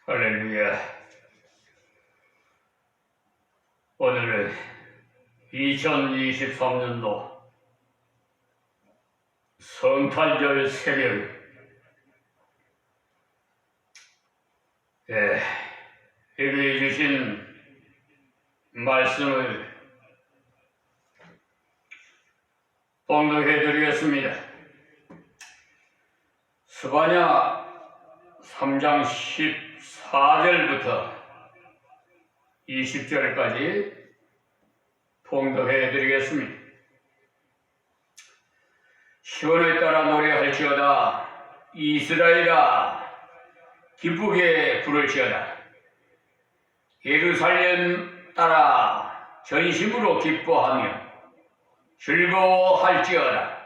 할렐루야. 오늘은 2023년도 성탄절 새벽, 예배해 주신 말씀을 봉독해 드리겠습니다. 스바냐 3장 14절부터 20절까지 봉독해 드리겠습니다. 시온에 따라 노래할지어다. 이스라엘아, 기쁘게 부를지어다. 예루살렘 따라 전심으로 기뻐하며 즐거워할지어다.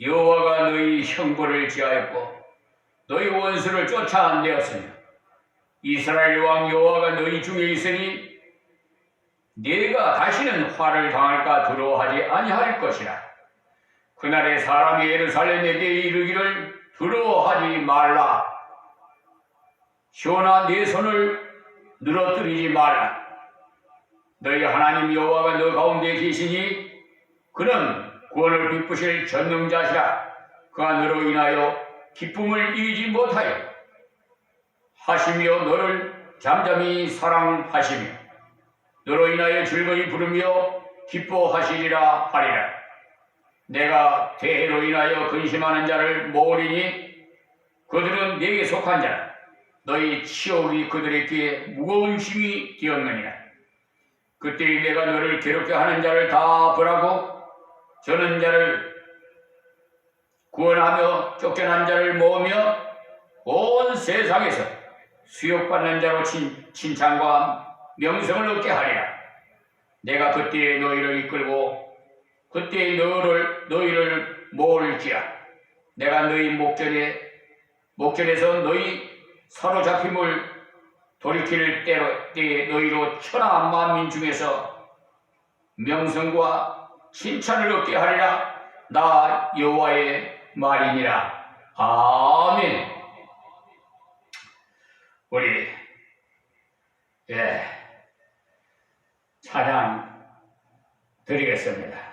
여호와가 너희 형벌을 지하였고 너희 원수를 쫓아내었으며 이스라엘 왕 여호와가 너희 중에 있으니 네가 다시는 화를 당할까 두려워하지 아니할 것이라. 그날에 사람이 예루살렘에게 이르기를 두려워하지 말라. 시온아, 네 손을 늘어뜨리지 말라. 너희 하나님 여호와가 너 가운데 계시니 그는 구원을 베푸실 전능자시라. 그가 너로 인하여 기쁨을 이기지 못하여 하시며 너를 잠잠히 사랑하시며 너로 인하여 즐거이 부르며 기뻐하시리라 하리라. 내가 대해로 인하여 근심하는 자를 모으리니 그들은 내게 속한 자라. 너희 치욕이 그들의 귀에 무거운 짐이 되었느니라. 그때 내가 너를 괴롭게 하는 자를 다 벌하고 저는 자를 구원하며 쫓겨난 자를 모으며 온 세상에서 수욕받는 자로 칭찬과 명성을 얻게 하리라. 내가 그때에 너희를 이끌고 그때에 너희를 모을지라. 내가 너희 목전에서 너희 사로잡힘을 돌이킬 때에 너희로 천하 만민 중에서 명성과 칭찬을 얻게 하리라. 나 여호와의 말이니라. 아멘. 우리 찬양 드리겠습니다.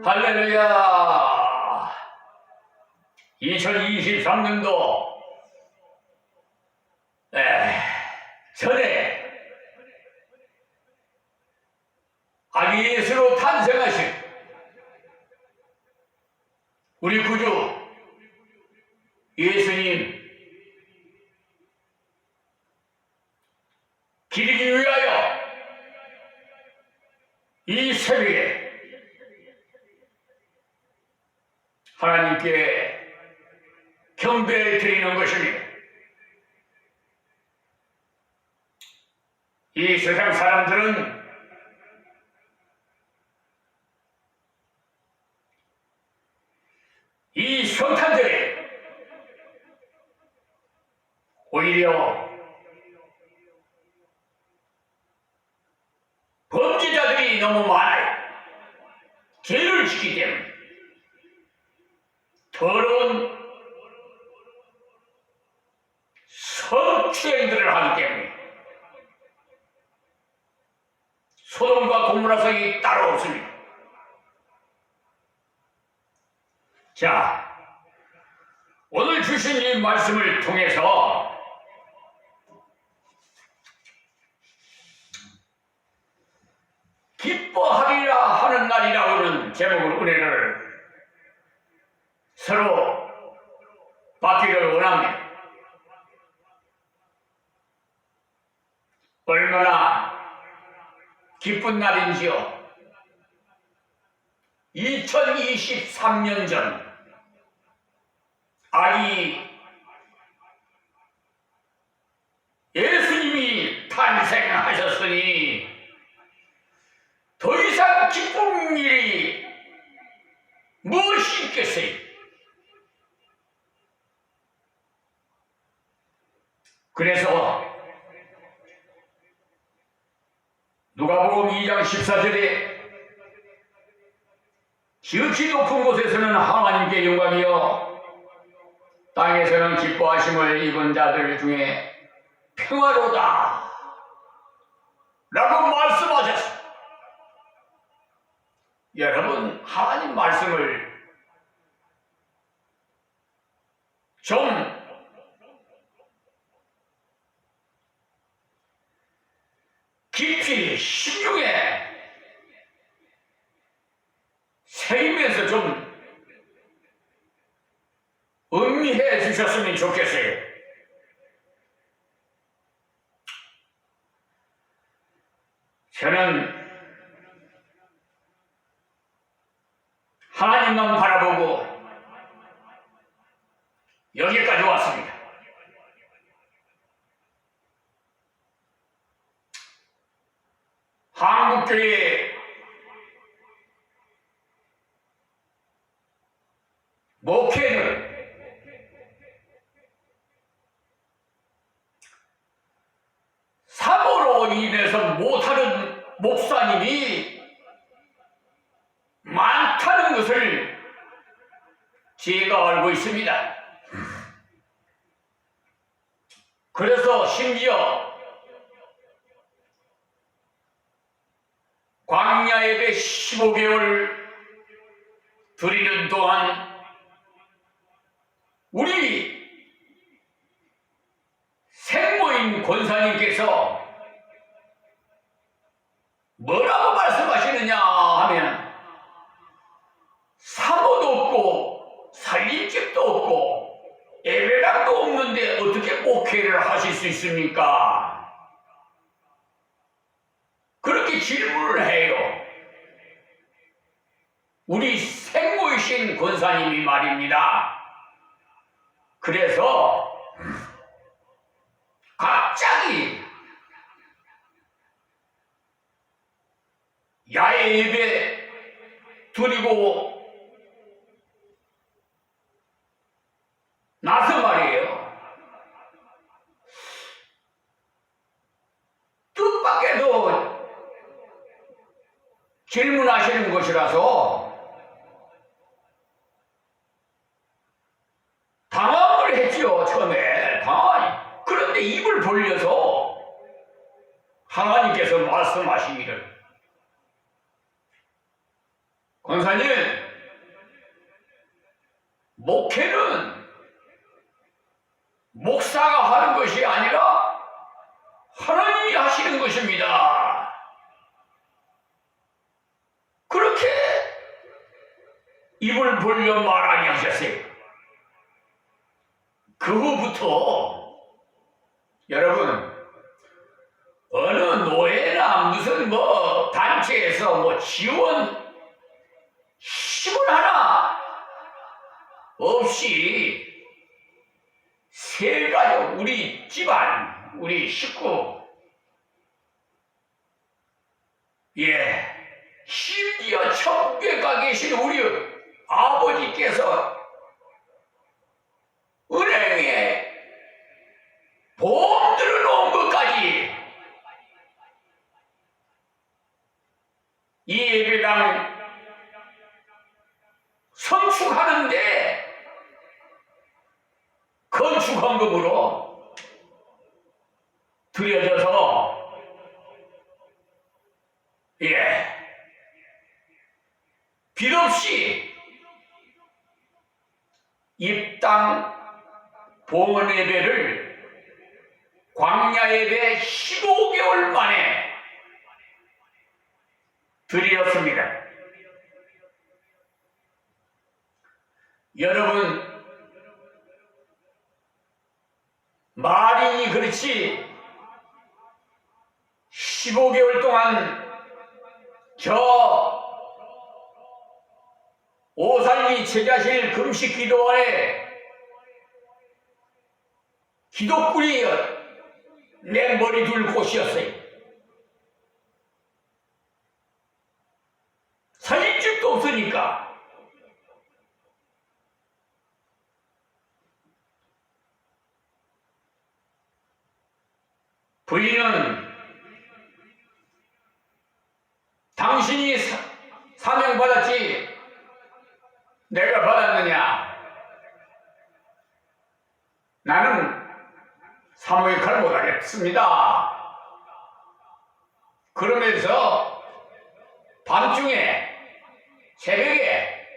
할렐루야. 2023년도 전에 아기 예수로 탄생하신 우리 구주 예수님 기리기 위하여 이 새벽에 하나님께 경배 드리는 것입니다. 이 세상 사람들은 이 성탄절에 오히려 범죄자들이 너무 많아요. 죄를 지기 때문에 더러운 성추행들을 하기 때문에 소돔과 고모라성이 따로 없습니다. 자, 오늘 주신 이 말씀을 통해서 기뻐하리라 하는 날이라고는 제목을 은혜를 서로 받기를 원합니다. 얼마나 기쁜 날인지요. 2023년 전 아기 예수님이 탄생하셨으니 더 이상 기쁜 일이 무엇이 있겠어요? 그래서 누가복음 2장 14절에 지극히 높은 곳에서는 하나님께 영광이요 땅에서는 기뻐하심을 입은 자들 중에 평화로다 라고 말씀하셨습니다. 여러분, 하나님 말씀을 좀 깊이 신중에 새기면서 좀 음미해 주셨으면 좋겠어요. 저는 하나님만 바라보고 여기까지 왔습니다. 한국교회 목회는 사고로 인해서 못하는 목사님이 많다는 것을 제가 알고 있습니다. 그래서 심지어 광야 예배 15개월 드리는 동안 우리 생모인 권사님께서 뭐라고 말씀하시느냐 하면 사모도 없고 살림집도 없고 예배당도 없는데 어떻게 목회를 하실 수 있습니까? 그렇게 질문을 해요. 우리 생모이신 권사님이 말입니다. 그래서 갑자기 야외 예배 드리고 나서 말이에요. 뜻밖에도 질문하시는 것이라서 당황을 했지요. 처음에 당황. 그런데 입을 벌려서 하나님께서 말씀하시기를, 권사님, 목회는 목사가 하는 것이 아니라 하나님이 하시는 것입니다. 그렇게 입을 벌려 말하게 하셨어요. 그 후부터 여러분, 어느 노예나 무슨 단체에서 지원 힘을 하나 없이 세 가족, 우리 집안, 우리 식구, 심지어 천국에 가 계신 우리 아버지께서 은행에 보험 들어놓은 것까지 이 예배당을 선축하는데 건축헌금으로 드려져서 빚 없이 입당 봉헌 예배를 광야 예배 15개월 만에 드렸습니다. 여러분, 말이 그렇지 15개월 동안 저 오살리 제자실 금식 기도원에 기독군이 내 머리 둘 곳이었어요. 사진집도 없으니까. 부인은 당신이 사명 받았지 내가 받았느냐? 나는 사모역할 못하겠습니다. 그러면서 밤중에 새벽에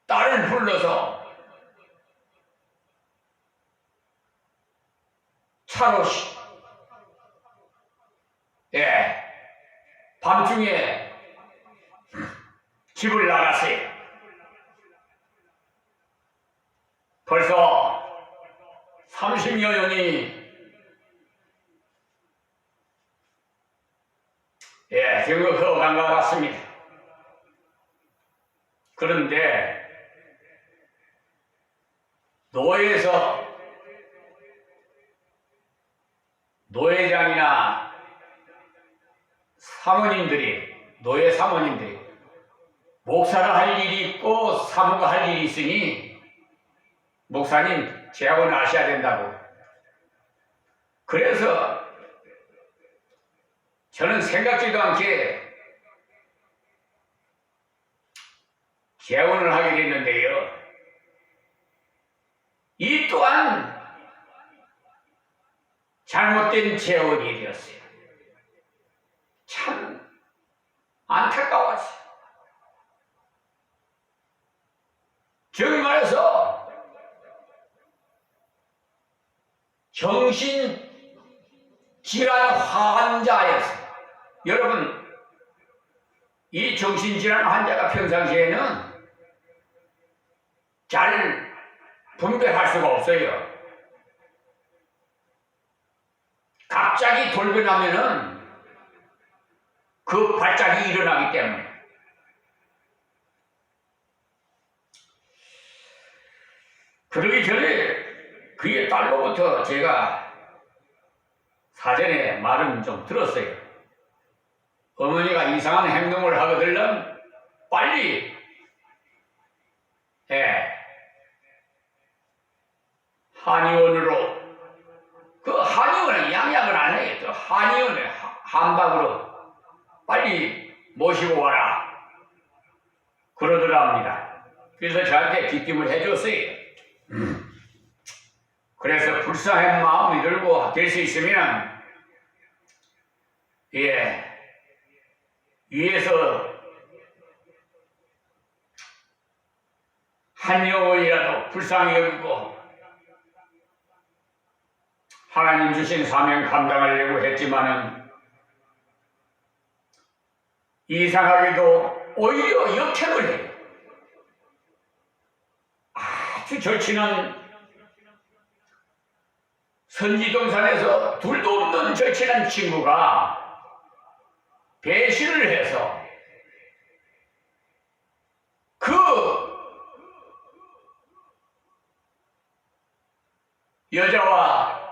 딸을 불러서 차로 밤중에 집을 나갔어요. 벌써 30여 년이 경력하고 간 것 같습니다. 그런데 노예에서 노예장이나 사모님들이, 노예 사모님들이 목사가 할 일이 있고 사모가 할 일이 있으니 목사님 제하고 나셔야 된다고. 그래서 저는 생각지도 않게 재혼을 하게 됐는데요. 이 또한 잘못된 재혼이 되었어요. 참 안타까웠어요. 정말서 정신질환 환자였어요. 여러분, 이 정신질환 환자가 평상시에는 잘 분별할 수가 없어요. 갑자기 돌변하면은 그 발작이 일어나기 때문에. 그러기 전에 그의 딸로부터 제가 사전에 말은 좀 들었어요. 어머니가 이상한 행동을 하거든 빨리 한의원으로, 그 한의원은 양약을 안 해요. 또 한의원에 한방으로 빨리 모시고 와라 그러더랍니다. 그래서 저한테 귀띔을 해줬어요. 그래서 불쌍한 마음이 들고 될 수 있으면 위에서 한 영혼이라도 불쌍히 여기고 하나님 주신 사명 감당하려고 했지만은 이상하게도 오히려 역행을 해요. 아주 절친한 선지동산에서 둘도 없는 절친한 친구가 배신을 해서 그 여자와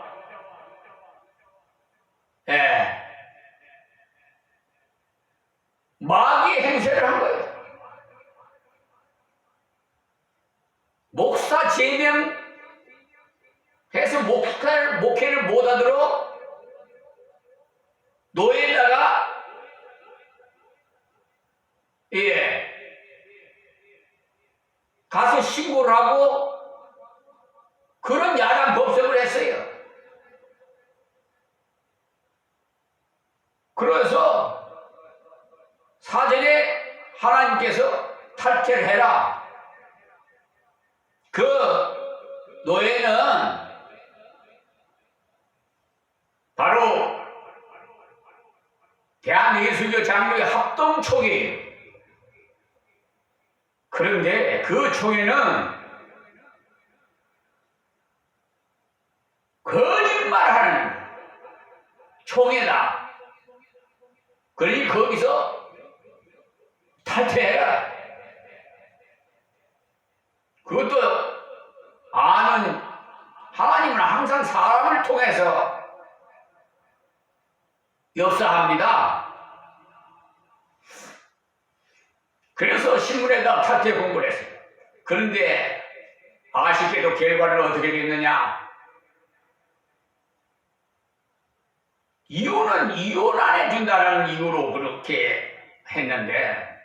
마귀 행세를 한 거예요. 목사 제명해서 목회를 못하도록 노예에다가 가서 신고를 하고 그런 야단 법석을 했어요. 그래서 사전에 하나님께서 탈퇴를 해라. 그 노예는 바로 대한예수교 장로의 합동총회예요. 그런데 그 총회는 거짓말하는 총회다. 그러니 거기서 탈퇴해라. 그것도 아는 하나님은 항상 사람을 통해서 역사합니다. 그래서 신문에다 탈퇴 공고를 했어요. 그런데 아쉽게도 결과는 어떻게 됐느냐? 이유는 이혼 안 해준다는 이유로 그렇게 했는데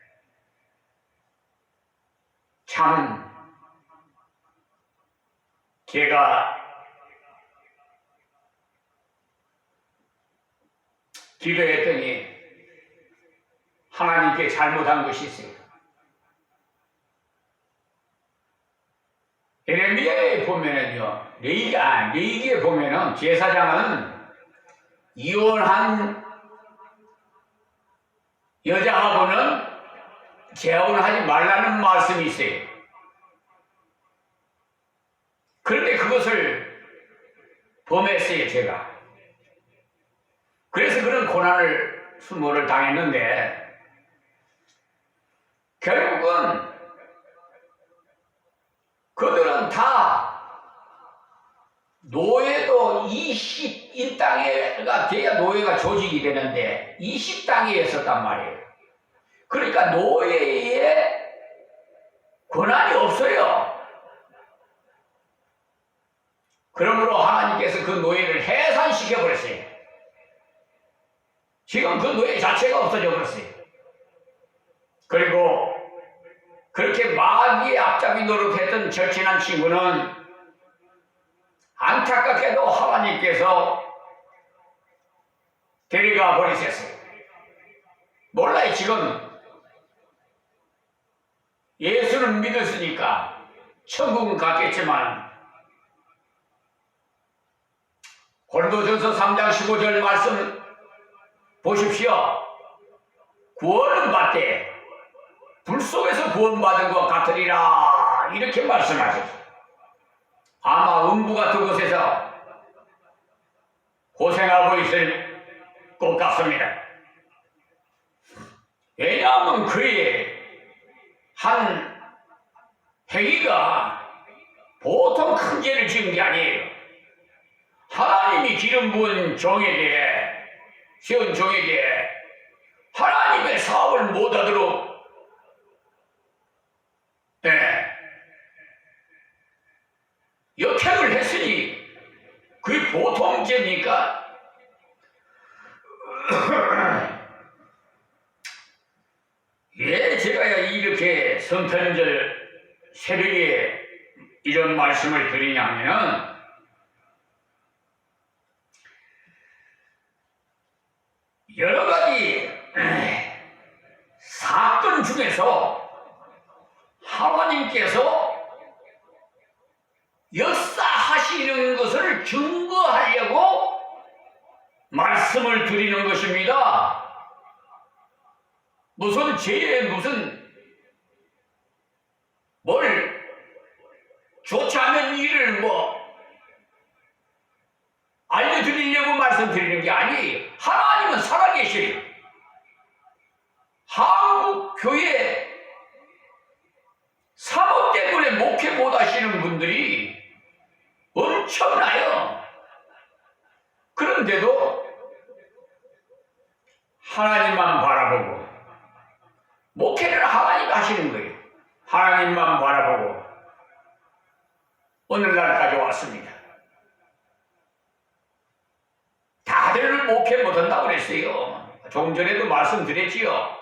참 제가 기도했더니 하나님께 잘못한 것이 있어요. 에레미야에 보면은요, 레위기에 보면은 제사장은 이혼한 여자하고는 재혼하지 말라는 말씀이 있어요. 그런데 그것을 범했어요, 제가. 그래서 그런 고난을 수모를 당했는데 결국은 그들은 다 노예도 21단계가 돼야 노예가 조직이 되는데 20단계였었단 말이에요. 그러니까 노예의 권한이 없어요. 그러므로 하나님께서 그 노예를 해산시켜버렸어요. 지금 그 노예 자체가 없어져 버렸어요. 그리고 그렇게 마귀의 앞잡이 노릇했던 절친한 친구는 안타깝게도 하나님께서 데려가 버리셨어요. 몰라요. 지금 예수는 믿었으니까 천국은 갔겠지만 고린도전서 3장 15절 말씀 보십시오. 구원은 받되 불 속에서 구원받은 것 같으리라 이렇게 말씀하셨어요. 아마 음부 같은 곳에서 고생하고 있을 것 같습니다. 왜냐하면 그의 한 행위가 보통 큰 죄를 지은 게 아니에요. 하나님이 기름 부은 종에게, 세운 종에게 하나님의 사업을 못하도록 역행을 했으니 그게 보통 죄입니까? 왜 제가 이렇게 성탄절 새벽에 이런 말씀을 드리냐면은 여러 가지 사건 중에서 하나님께서 역사하시는 것을 증거하려고 말씀을 드리는 것입니다. 무슨 죄에 뭘 좋지 않은 일을 알려드리려고 말씀드리는 게 아니에요. 하나님은 살아계시요. 한국 교회 사모 때문에 목회 못 하시는 분들이 엄청나요. 하시는 거예요. 하나님만 바라보고 오늘날까지 왔습니다. 다들 목회 못한다고 그랬어요. 조금 전에도 말씀드렸지요.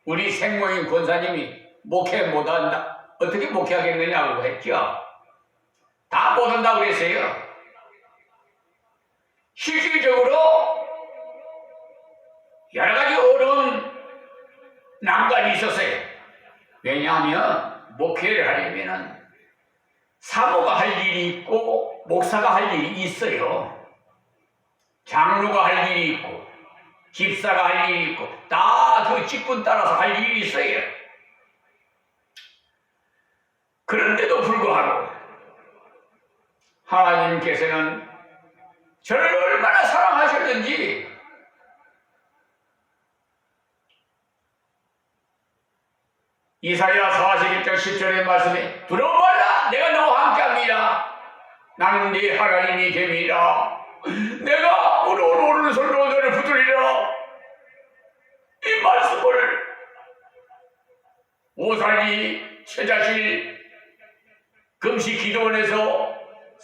우리 생모인 권사님이 목회 못한다. 어떻게 목회하겠느냐고 했죠. 다 못한다고 그랬어요. 실질적으로 여러 가지 어려운 난관이 있었어요. 왜냐하면 목회를 하려면 사모가 할 일이 있고 목사가 할 일이 있어요. 장로가 할 일이 있고 집사가 할 일이 있고 다 그 직분 따라서 할 일이 있어요. 그런데도 불구하고 하나님께서는 저를 얼마나 사랑하셨는지 이사야 41장 10절의 말씀에 두려워 말라 내가 너와 함께합니다. 나는 네 하나님이 됨이라. 내가 오른손으로 너를 붙들리라. 이 말씀을 오살리 최자실 금식 기도원에서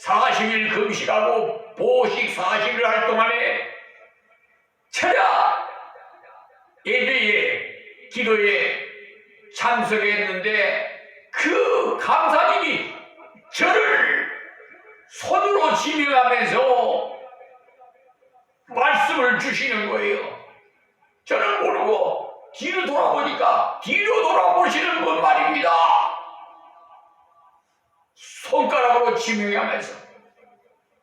40일 금식하고 보식 40일 할 동안에 찾아 예배에 기도에 참석했는데 그 강사님이 저를 손으로 지명하면서 말씀을 주시는 거예요. 저는 모르고 뒤로 돌아보니까 뒤로 돌아보시는 분 말입니다. 손가락으로 지명하면서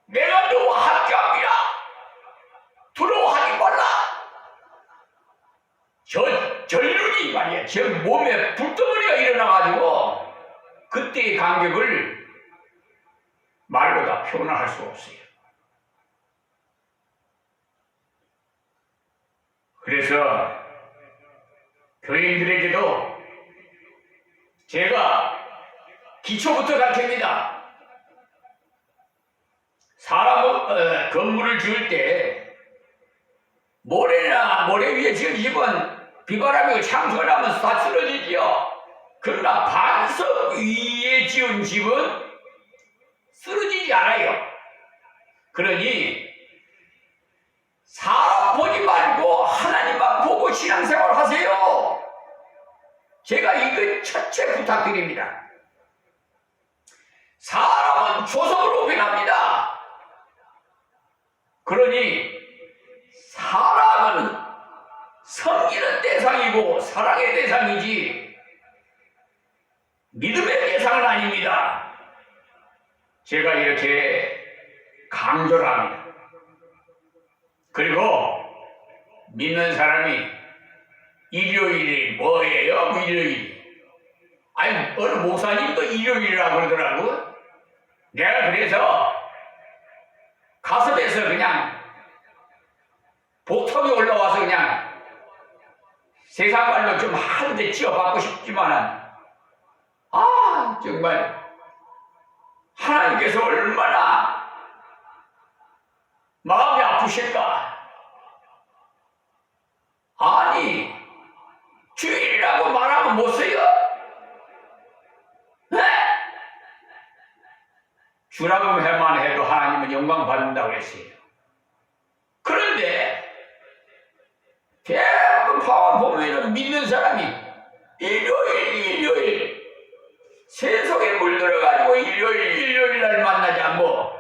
내가 너와 함께합니다. 두려워하지 말라. 전륜이 말이야. 제 몸에 불덩어리가 일어나가지고 그때의 감격을 말로 다 표현할 수 없어요. 그래서 교인들에게도 제가 기초부터 가르칩니다. 사람 건물을 지을 때 모래 위에 지은 집은 비바람이 창수가 나면 다 쓰러지지요. 그러나 반석 위에 지은 집은 쓰러지지 않아요. 그러니 사람 보지 말고 하나님만 보고 신앙생활 하세요. 제가 이거 첫째 부탁드립니다. 사람은 조성으로 변합니다. 그러니 사람은 섬기는 대상이고 사랑의 대상이지 믿음의 대상은 아닙니다. 제가 이렇게 강조를 합니다. 그리고 믿는 사람이 일요일이 뭐예요? 일요일. 아니 어느 목사님도 일요일이라고 그러더라고. 내가 그래서 가슴에서 그냥 복통이 올라와서 그냥 세상 말로 좀 한 대 치워받고 싶지만은 정말 하나님께서 얼마나 마음이 아프실까. 아니 주일이라고 말하면 못 써요? 네? 주라고 해만 해도 하나님은 영광 받는다고 했어요. 그런데 대부분 보면은 믿는 사람이 일요일 세속에 물들어가지고 일요일 날 만나지 않고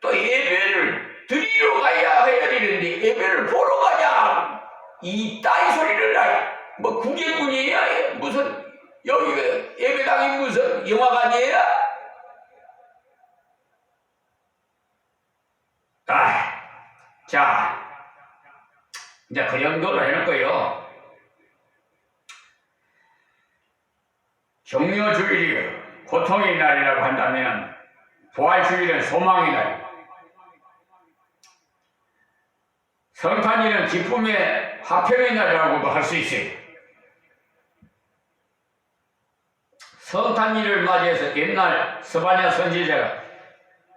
또 예배를 드리러 가야 해야 되는데 예배를 보러 가자 이 따위 소리를 뭐 구경꾼이야 무슨 여기가 예배당이 무슨 영화관이에요? 자 이제 그 정도로 해놓고요. 종려주일이 고통의 날이라고 한다면 부활주일은 소망의 날, 성탄일은 기쁨의 화평의 날이라고도 할 수 있어요. 성탄일을 맞이해서 옛날 스바냐 선지자가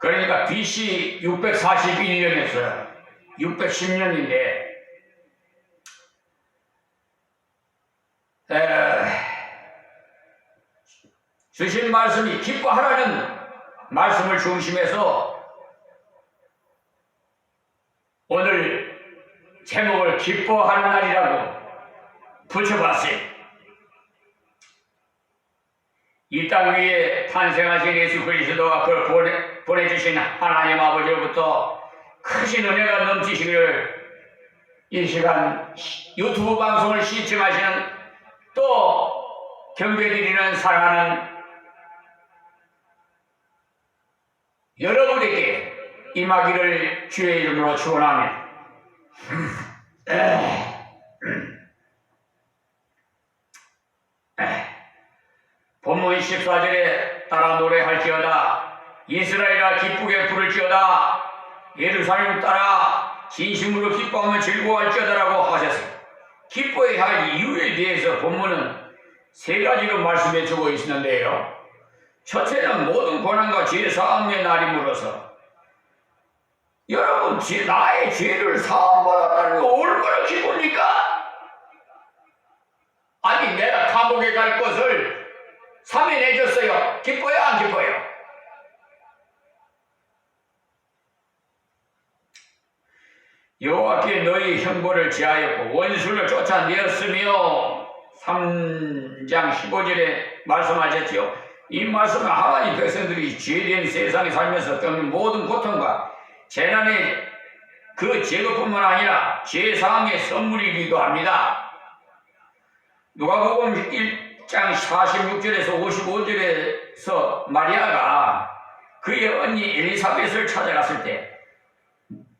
그러니까 BC 641년에서 610년인데 주신 말씀이 기뻐하라는 말씀을 중심해서 오늘 제목을 기뻐하는 날이라고 붙여봤어요. 이 땅 위에 탄생하신 예수 그리스도와 그걸 보내주신 하나님 아버지로부터 크신 은혜가 넘치시기를 이 시간 유튜브 방송을 시청하시는 또 경배드리는 사랑하는 여러분에게 임하기를 주의 이름으로 축원합니다. 본문 14절에 따라 노래할지어다 이스라엘아 기쁘게 부를지어다 예루살렘 따라 진심으로 기뻐하며 즐거워할지어다라고 하셨어요. 기뻐해야 할 이유에 대해서 본문은 세 가지로 말씀해 주고 있는데요. 첫째는 모든 고난과 죄 사함의 날임으로써 여러분 나의 죄를 사함받았다는 게 얼마나 기쁩니까? 아니 내가 감옥에 갈 것을 사면해줬어요. 기뻐요 안 기뻐요? 여호와께 너희 형벌을 제하였고 원수를 쫓아내었으며 3장 15절에 말씀하셨지요. 이 말씀은 하나님 백성들이 죄된 세상에 살면서 겪는 모든 고통과 재난의 그 제거뿐만 아니라 죄사함의 선물이기도 합니다. 누가복음 1장 46절에서 55절에서 마리아가 그의 언니 엘리사벳을 찾아갔을 때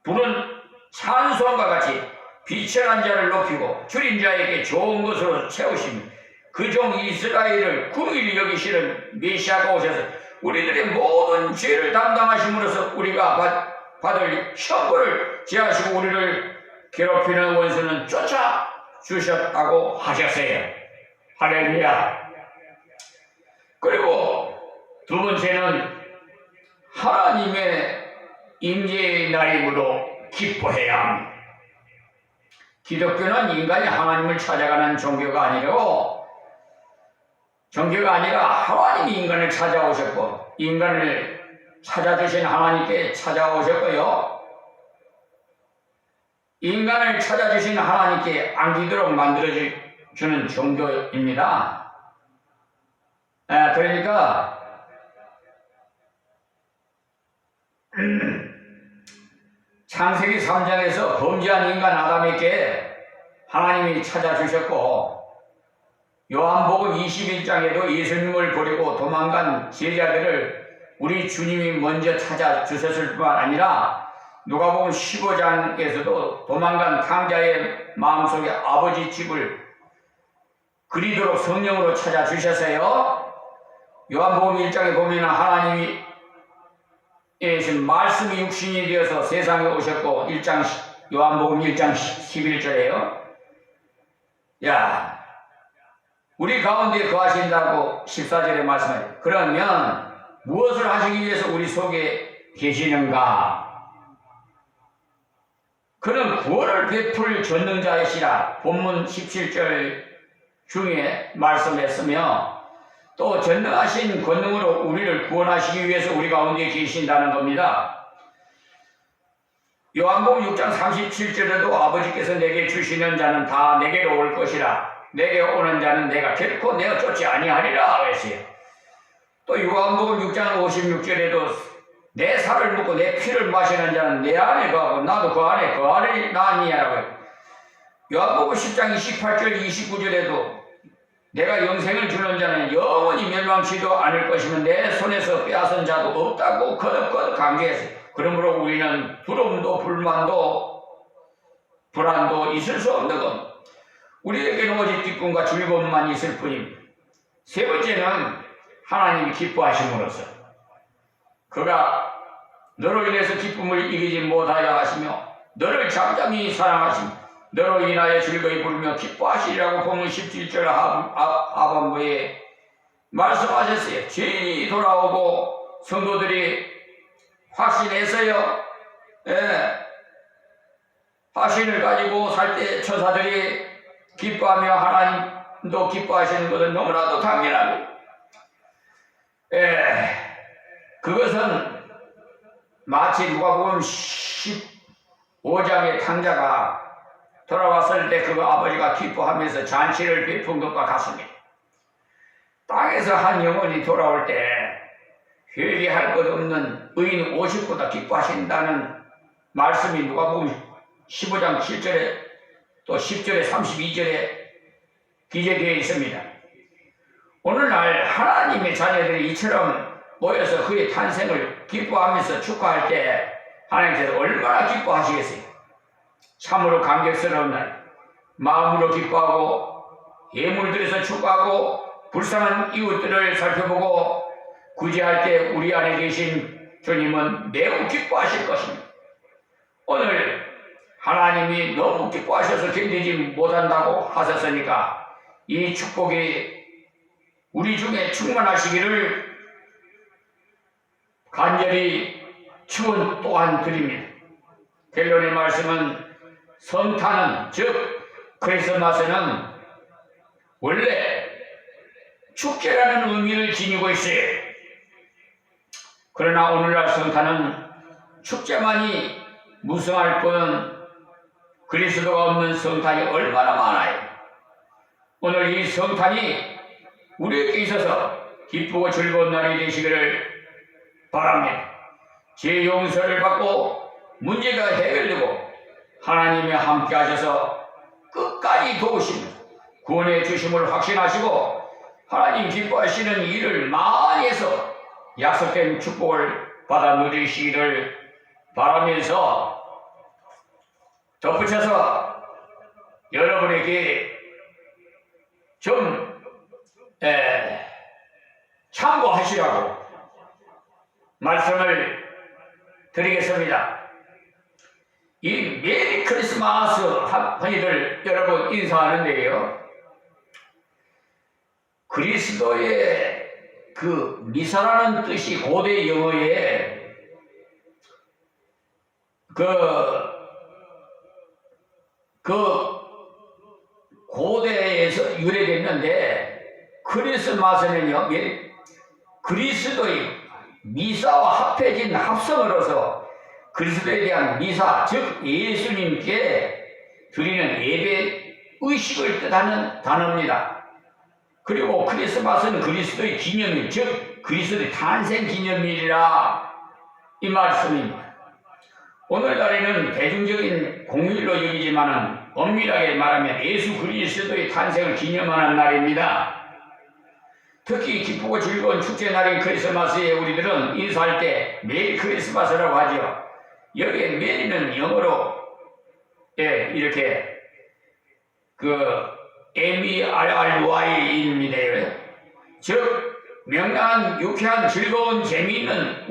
부른 찬송과 같이 비천한 자를 높이고 줄인 자에게 좋은 것으로 채우시며 그 종 이스라엘을 궁일이 여기시는 메시아가 오셔서 우리들의 모든 죄를 담당하심으로써 우리가 받을 형벌을 제하시고 우리를 괴롭히는 원수는 쫓아주셨다고 하셨어요. 할렐루야. 그리고 두 번째는 하나님의 임재의 날임으로 기뻐해야 합니다. 기독교는 인간이 하나님을 찾아가는 종교가 아니라 하나님이 인간을 찾아오셨고 인간을 찾아주신 하나님께 찾아오셨고요. 인간을 찾아주신 하나님께 안기도록 만들어주는 종교입니다. 그러니까 창세기 3장에서 범죄한 인간 아담에게 하나님이 찾아주셨고 요한복음 21장에도 예수님을 버리고 도망간 제자들을 우리 주님이 먼저 찾아주셨을 뿐만 아니라 누가복음 15장에서도 도망간 탕자의 마음속에 아버지 집을 그리도록 성령으로 찾아주셨어요. 요한복음 1장에 보면 하나님이 말씀이 육신이 되어서 세상에 오셨고 요한복음 1장 11절에요. 우리 가운데 거하신다고 14절에 말씀해요. 그러면 무엇을 하시기 위해서 우리 속에 계시는가? 그는 구원을 베풀 전능자이시라 본문 17절 중에 말씀했으며 또 전능하신 권능으로 우리를 구원하시기 위해서 우리 가운데 계신다는 겁니다. 요한복음 6장 37절에도 아버지께서 내게 주시는 자는 다 내게로 올 것이라 내게 오는 자는 내가 결코 내어 쫓지 아니하리라 했어요. 또 요한복음 6장 56절에도 내 살을 먹고 내 피를 마시는 자는 내 안에 거하고 나도 그 안에 거하리라 나니라고 해요. 요한복음 10장 28절 29절에도 내가 영생을 주는 자는 영원히 멸망치도 않을 것이며 내 손에서 빼앗은 자도 없다고 거듭거듭 강조했어요. 그러므로 우리는 두려움도 불만도 불안도 있을 수 없는 것. 우리에게는 오직 기쁨과 즐거움만 있을 뿐입니다. 세 번째는 하나님이 기뻐하심으로써 그가 너로 인해서 기쁨을 이기지 못하여 하시며 너를 잠잠히 사랑하시며 너로 인하여 즐거이 부르며 기뻐하시리라고 본문 17절 하반부에 말씀하셨어요. 죄인이 돌아오고 성도들이 확신했어요. 확신을 가지고 살 때 천사들이 기뻐하며 하나님도 기뻐하시는 것은 너무나도 당연하고 그것은 마치 누가복음 15장의 탕자가 돌아왔을 때 그 아버지가 기뻐하면서 잔치를 베푼 것과 같습니다. 땅에서 한 영혼이 돌아올 때 회개할 것 없는 의인 50보다 기뻐하신다는 말씀이 누가복음 15장 7절에 또 10절에 32절에 기재되어 있습니다. 오늘날 하나님의 자녀들이 이처럼 모여서 그의 탄생을 기뻐하면서 축하할 때 하나님께서 얼마나 기뻐하시겠어요? 참으로 감격스러운 날, 마음으로 기뻐하고 예물 들여서 축하하고 불쌍한 이웃들을 살펴보고 구제할 때 우리 안에 계신 주님은 매우 기뻐하실 것입니다. 오늘 하나님이 너무 기뻐하셔서 견디지 못한다고 하셨으니까 이 축복이 우리 중에 충만하시기를 간절히 축원 또한 드립니다. 결론의 말씀은 성탄은 즉 크리스마스는 원래 축제라는 의미를 지니고 있어요. 그러나 오늘날 성탄은 축제만이 무성할 뿐 그리스도가 없는 성탄이 얼마나 많아요. 오늘 이 성탄이 우리에게 있어서 기쁘고 즐거운 날이 되시기를 바랍니다. 제 용서를 받고 문제가 해결되고 하나님이 함께 하셔서 끝까지 도우시며 구원해 주심을 확신하시고 하나님 기뻐하시는 일을 많이 해서 약속된 축복을 받아 누리시기를 바라면서 덧붙여서 여러분에게 좀 참고하시라고 말씀을 드리겠습니다. 이 메리 크리스마스 흔히들 여러분 인사하는데요. 그리스도의 그 미사라는 뜻이 고대 영어에 그 고대에서 유래됐는데 크리스마스는요 그리스도의 미사와 합해진 합성으로서 그리스도에 대한 미사 즉 예수님께 드리는 예배 의식을 뜻하는 단어입니다. 그리고 크리스마스는 그리스도의 기념일 즉 그리스도의 탄생 기념일이라 이 말씀입니다. 오늘날에는 대중적인 공휴일로 여기지만은 엄밀하게 말하면 예수 그리스도의 탄생을 기념하는 날입니다. 특히 기쁘고 즐거운 축제 날인 크리스마스에 우리들은 인사할 때 메리 크리스마스라고 하죠. 여기에 메리는 영어로 이렇게 MERRY입니다. 즉 명랑한 유쾌한 즐거운 재미있는